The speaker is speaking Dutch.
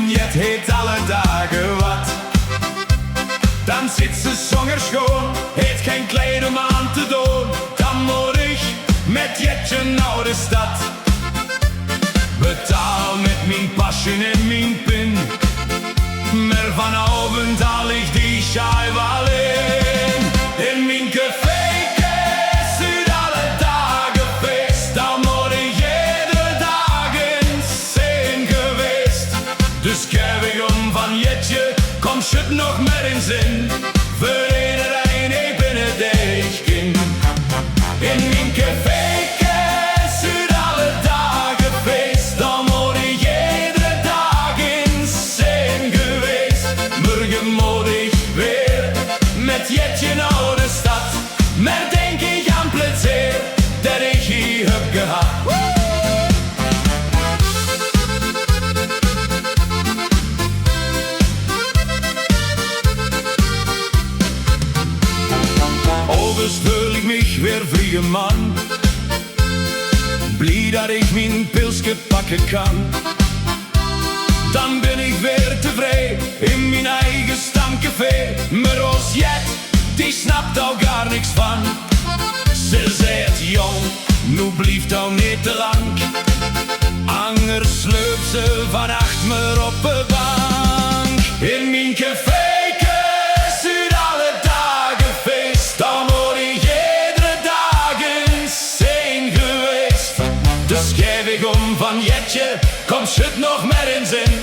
en jet heet alle dagen wat. Dan zit ze zwanger schoon, heeft geen kleed om aan te doen. Dan moet ik met jetje naar de stad. Betaal met mijn pasje en mijn pin, maar vanavond haal ik die schijf alleen. In mijn café is alle dagen feest. Dan moet ik iedere dag eens zijn geweest. Dus kijk ik om van jetje, kom schut nog met in zin. Voor iedereen, ik ben het kind. In mijn café is alle dagen feest. Dan moet ik iedere dag eens zijn geweest. Morgen moet ik weer met jetje naar de stad. Maar denk ik aan plezier dat ik hier heb gehad. Overigens voel ik mich weer vrije man. Blij dat ik mijn pilsje pakken kan. Dan ben ik weer tevreden in mijn eigen stamcafé. Maar als jet, die snapt al gar niks van. Ze zegt jong, nu blijft al niet te lang. Anders sleupt ze vannacht maar op de bank. In mijn café is alle dagen feest. Dan moet ik iedere dag eens zijn geweest. Dus geef ik om van jetje, kom schut nog met in zin.